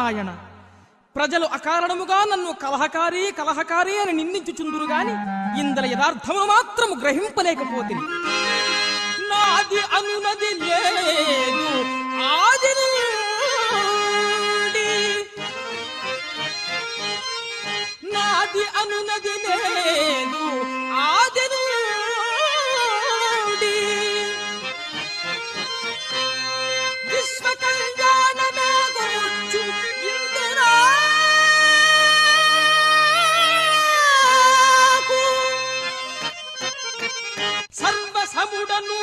నారాయణ, ప్రజలు అకారణముగా నన్ను కలహకారి అని నిందించుచుందురు గాని ఇందల యథార్థమును మాత్రము గ్రహింపలేకపోతే నాది అనునది లేదు ఆది నుండి, నాది అనునది లేదు ఆది నుండి, విశ్వ కళ్యాణమే గురుచు ఇందిరా సర్వసముడను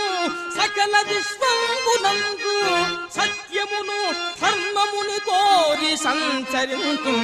సకల విశ్వంబునందు సత్యమును ధర్మముని కోరి సంచరింతు.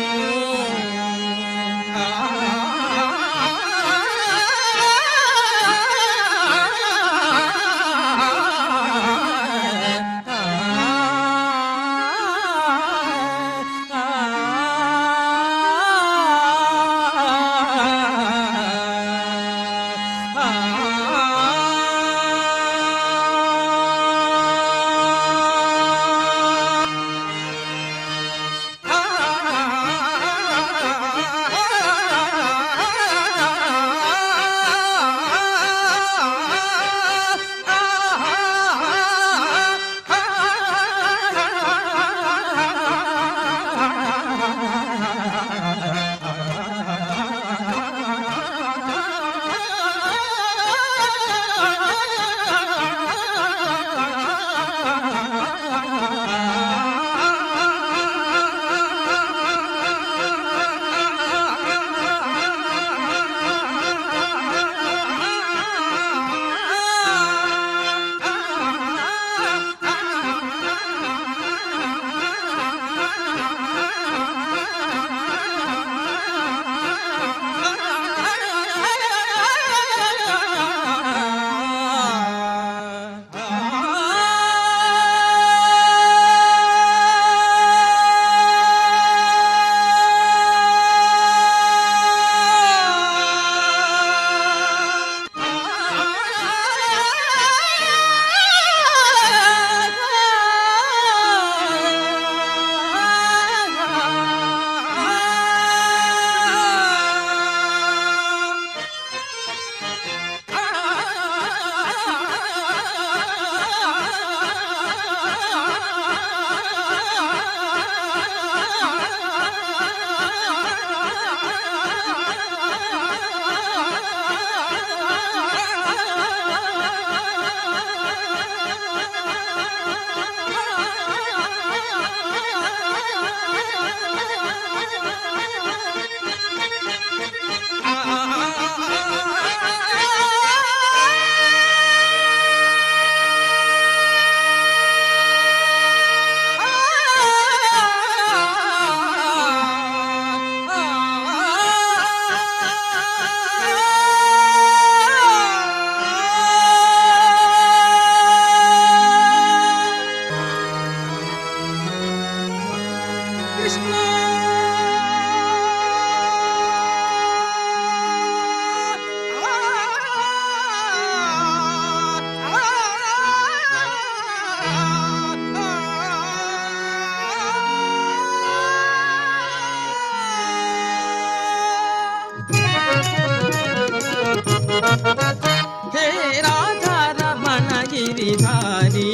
हे राधा रमण गिरिधारी,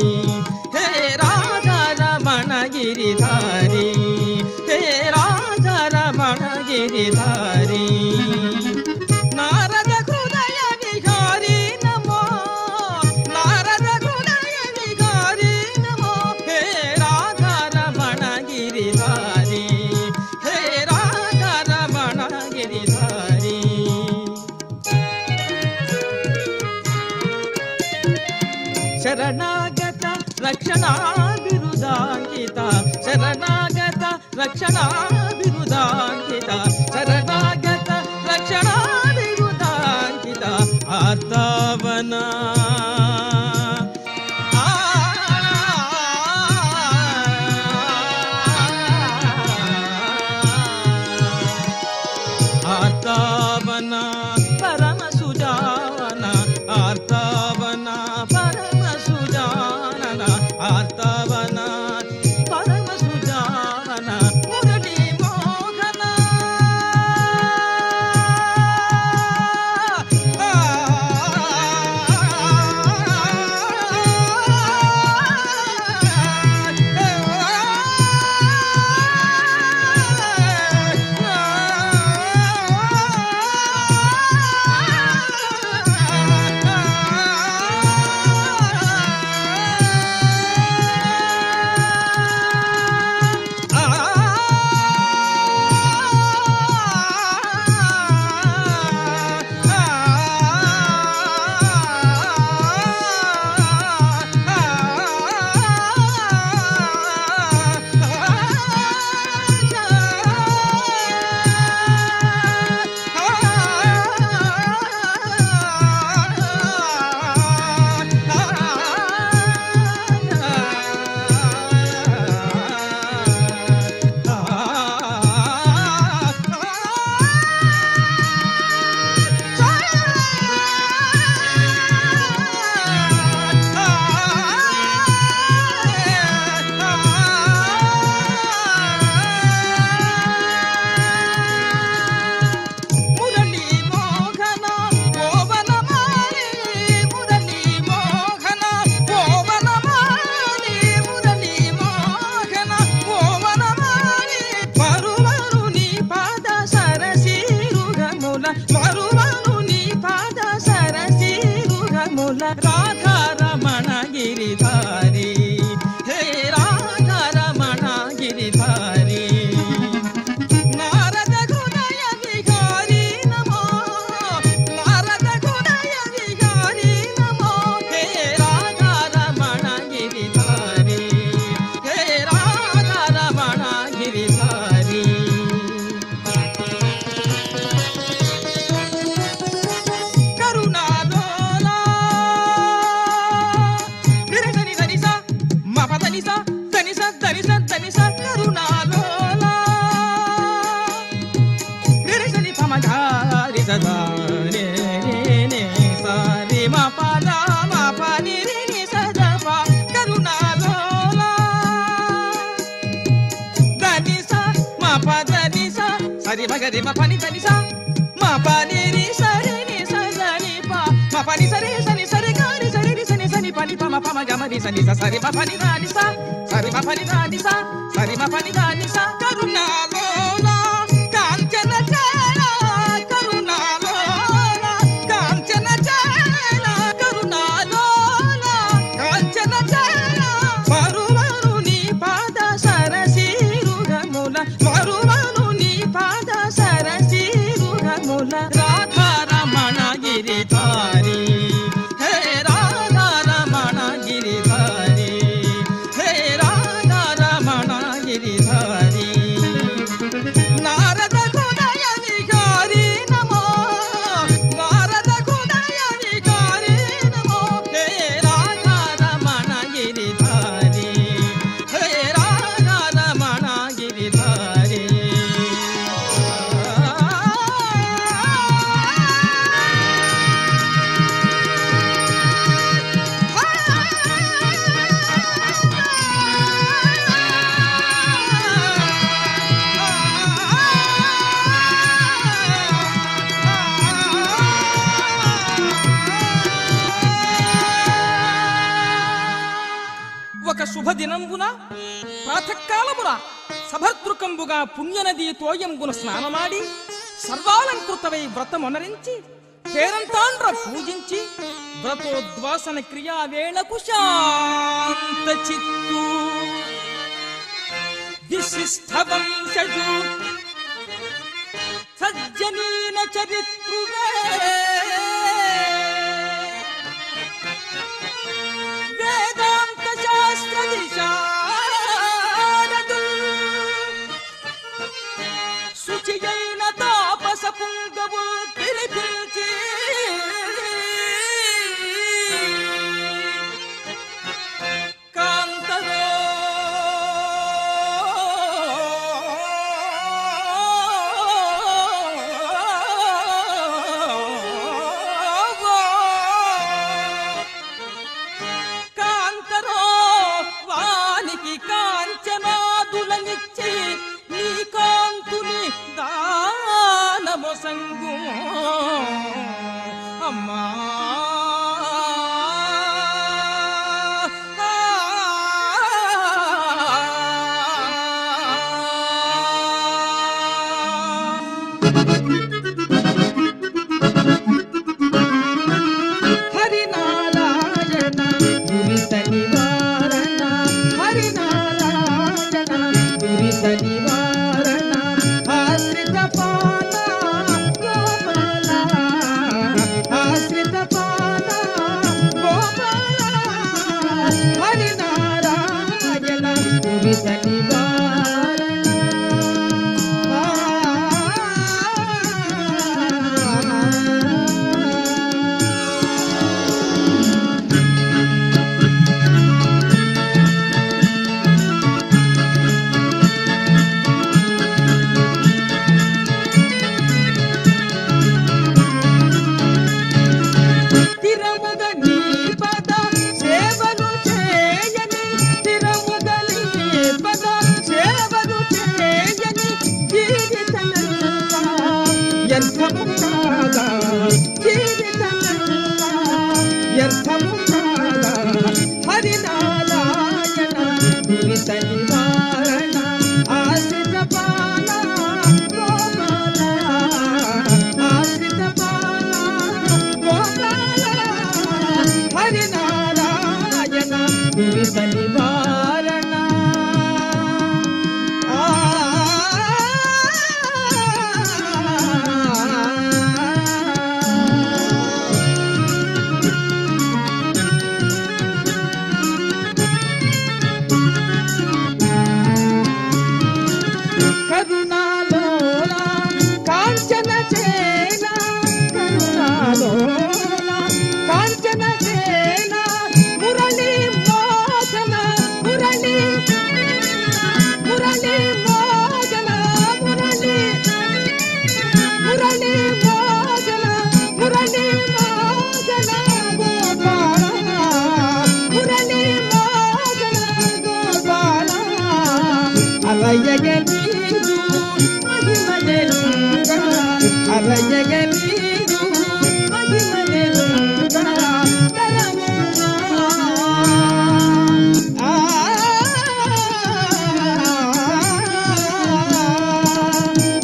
हे राधा रमण गिरिधारी, हे राधा रमण गिरिधारी, नारद हृदय विहारी नमो, नारद हृदय विहारी नमो, हे राधा रमण गिरिधारी, हे राधा रमण गिरिधारी. शरणागत रक्षणाभिरुदाङ्किता, शरणागत रक्षणाभिरुदाङ्किता, शरणागत रक्षणाभिरुदाङ्किता आर्तावना आर्तावना परम सुजावना, आर्तावना परम सुजानना, आर्तावना परम सुजानना యుగముల రాధారమణ గిరిధారి హే రాధారమణ గిరిధారి నారద హృదయ విహారి నమో నారద హృదయ విహారి నమో హే రాధారమణ గిరిధారి హే రాధారమణ గిరిధారి కరుణాలోలా నిరసని ధనిస మప ధనిస ధనిస ధనిస ధనిస కరుణాలోలా నిరసని పమధారి సదా రే నే సారి మపద మప నిరి సదప కరుణాలోలా ధనిస మప ధనిస సరి మగరి మపని ధనిస మప నిరి సరి ని సని ప మపని సరి సని సరి గారి సరి ని సని సని పని పమ పమ గమని సని సరి మపని దాని స సరి మపని దాని స సరి మపని దాని స కరుణాలోలా కాంచన చల కరుణాలోలా కాంచన చల కరుణాలోలా కాంచన చల మరువను నీ పాద సరసిరుగముల మరువను నీ పాద సరసిరుగముల రాధారమణ గిరిధారి హే రాధారమణ గిరిధారి హే రాధారమణ గిరిధారి నారద హృదయ విహారి నమో నారద హృదయ విహారి నమో హే రాధారమణ గిరిధారి హే రాధారమణ గిరిధారి ఒక శుభదినంబున ప్రాతకాలమున సభద్రుకంబుగా పుణ్యనది తోయంబున స్నానమాడి సర్వాలంకృతమై వ్రతమొనరించి పేరంతాండ్ర పూజించి వ్రతోద్వాసన క్రియా వేళకు శాంత చిత్తు విశిష్ట వంశజు సజ్జనీన చరిత్రువే వేదాంత శాస్త్ర విశారదు శుచియైన తాపస పుంగవు పిలిపించి కాంతరో కాంతరో వానికి కాంచనాదులనిచ్చి నీ కాంతుని దానమొసంగు అమ్మా హరినారాయణ దురిత నివారణ హరినారాయణ దురిత నివారణ ఆశ్రిత పాల గోపాల ఆశ్రిత పాల గోపాల హరినారాయణ దురిత నివారణ కరుణాలోల కాంచన చేల కరుణాలోల కాంచన చేల మురళి మోచన మురళి మురళి మోచన మురళి మురళి మోచన మురళి మోచన గోపాల మురళి మోచన గోపాల అలయగలీదు మహిమలెరుగా అలయగలీదు మహిమలెరుగా తరముగా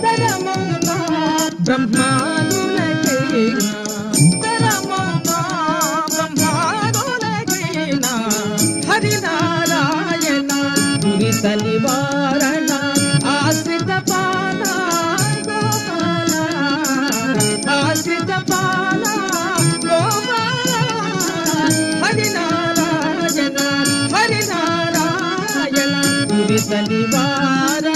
తరముగా బ్రహ్మాదులకైనా తరముగా బ్రహ్మాదులకైనా హరినారాయణ దురిత నివారణ ఆశ్రిత పాల గోపాల ఆశ్రిత పాల గోపాల హరినారాయణ హరినారాయణ దురిత నివారణ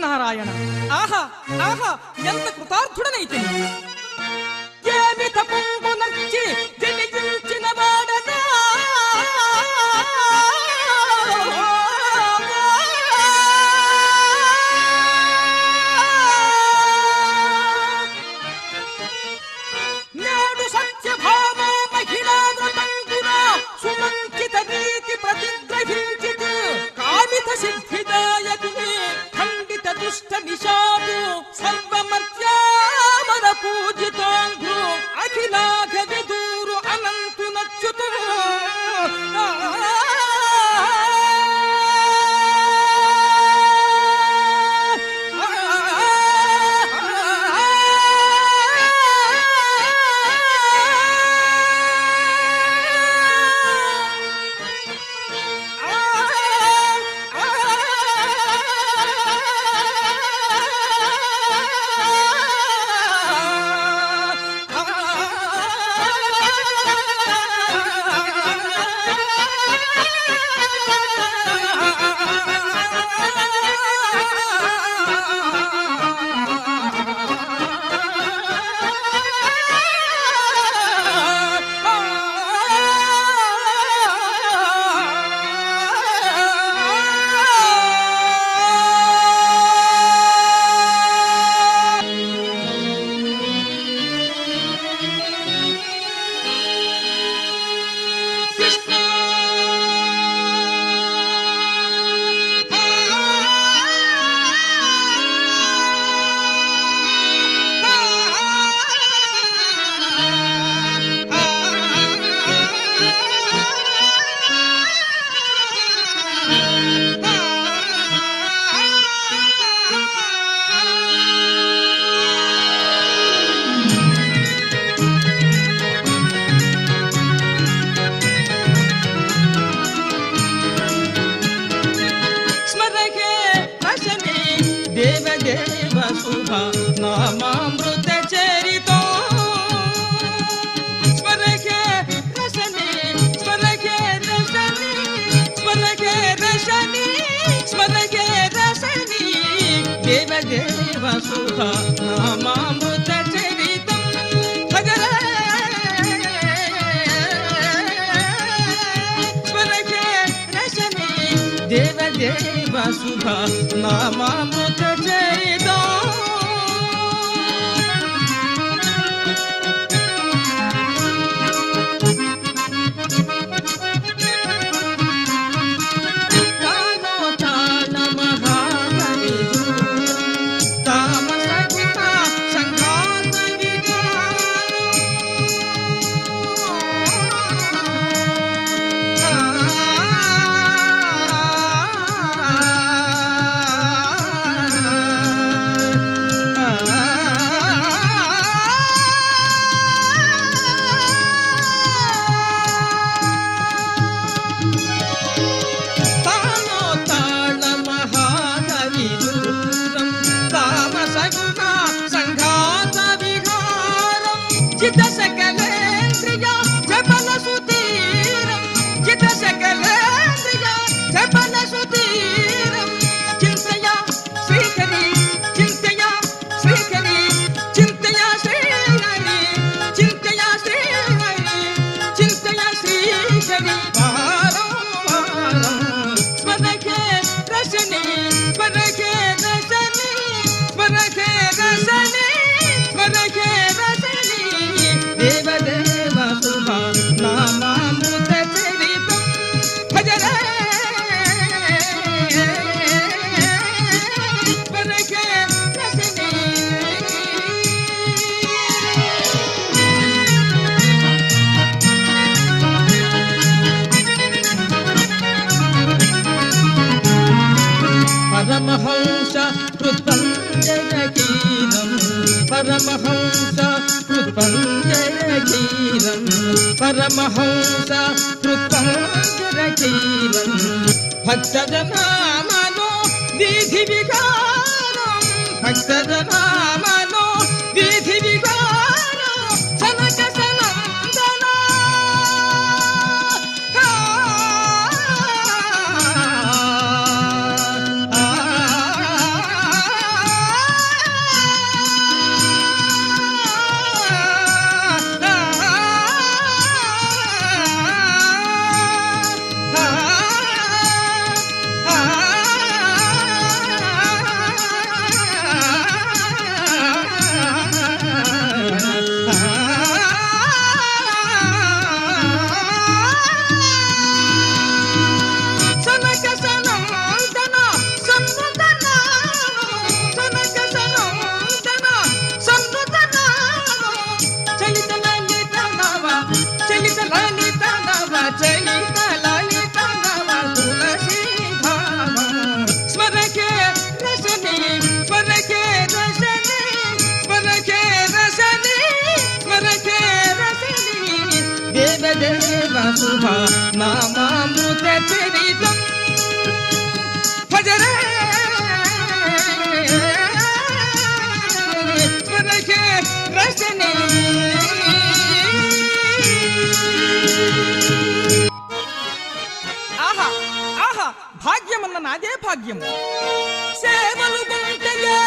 నారాయణ ఆహా ఆహా ఎంత కృతార్థుడనైతే ఏమి తపంబు నచ్చి జనించిన వాడనా నేడు సత్యభామ మహిళా వ్రతంగున సుమంచిత నీతి ప్రతిగ్రహించిత కామిత సిద్ధిదాయకుని ఖండిత దుష్ట నిశాపు సర్వమర్యామర పూజితాంధ్రు అఖిలాఘ విదూరు అనంతు నచ్యుతు నామామృత చరితో స్వరగే రసని స్వరగే రసని స్వరగే రసని స్వరగే రసని దేవదేవ శుభ నామామృత చరితం భగర స్వరగే రసని దేవదేవ శుభ నామామృత చరితం చిత్త సకలేంద్రియ చపల సుతీరం చిత్త సకలేంద్రియ చపల సుతీరం చింతయ శ్రీహరి చింతయ శ్రీహరి చింతయ శ్రీహరి చింతయ శ్రీహరి చింతయ శ్రీహరి స్మరకే రసని స్మరకే రసని స్మరకే రసని స్మరకే రసని దేవదేవ శుభ నామామృత చరితం భజరే స్మరకే రసని పరమహంస కృతంజయకీరం పరమహంస కృతంజయకీరం పరమహంస కృతంజయకీరం భక్తజనామనో వీధి వికారం భక్తజనామనో వీధి వికారం సనక సనందన శుభ నామామృత చరితం భజరే స్మరకే రసని ఆహా ఆహా భాగ్యమన్న నాదే భాగ్యము సేవలు గుంటగా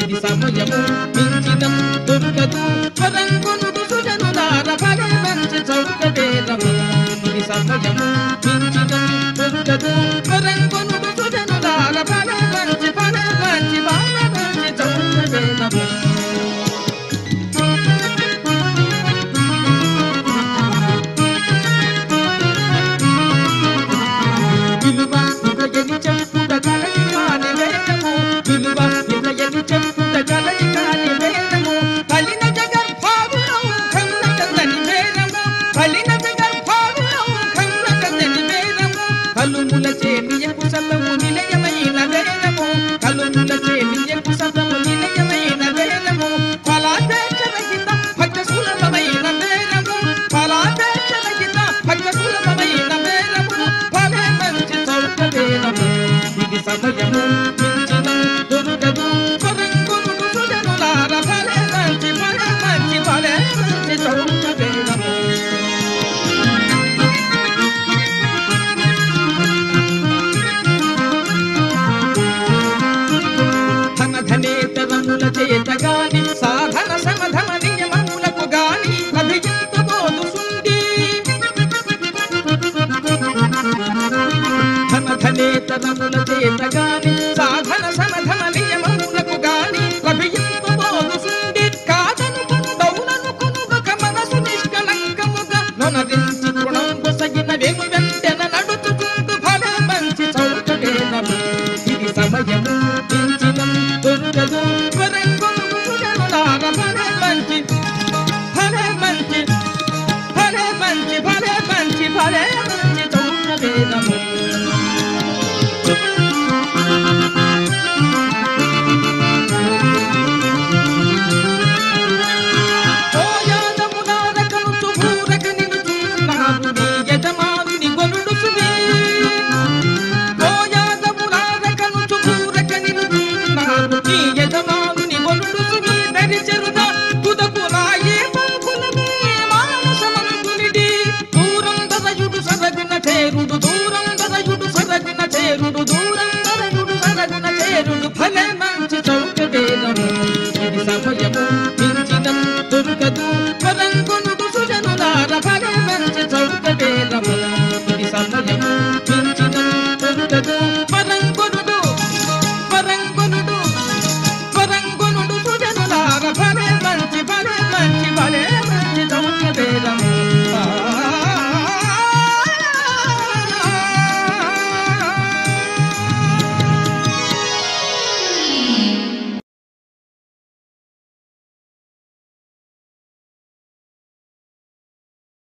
ఇది సమయము మించినం దొరకదు పరంగునుడు సుజనులార భలే మంచి చౌక వేదము ఇది సమయము మించినం దొరకదు పరంగునుడు సుజనులార భలే మంచి చౌక వేదము విలువ ఇవ్వని చెప్పుట కలయి కాని వేదము విలువ ఇవ్వని చెప్పుట కలయి కాని వేదము కలిన జగద్భాగులం కన్న కందని వేదము కలిన జగద్భాగులం కన్న కందని వేదము కలుముల చేమియకు సతము నిలయమైన వేదము కలుముల చేమియకు సతము నిలయమైన వేదము ఫలాపేక్ష రహిత భక్త సులభమైన వేదము ఫలాపేక్ష రహిత భక్త సులభమైన వేదము భలే మంచి చౌక వేదము ఇది సమయము మించినం దొరకదు పరంగునుడు సుజనులార భలే మంచి చౌక వేదము ధనేతరముల చేత గాని సాధన సమధమ నియమములకు గాని అభిజింతబోదు సుండి ధనేతరముల చేత గాని సాధన సమధమ నియమములకు గాని అభిజింతబోదు సుండి పమగ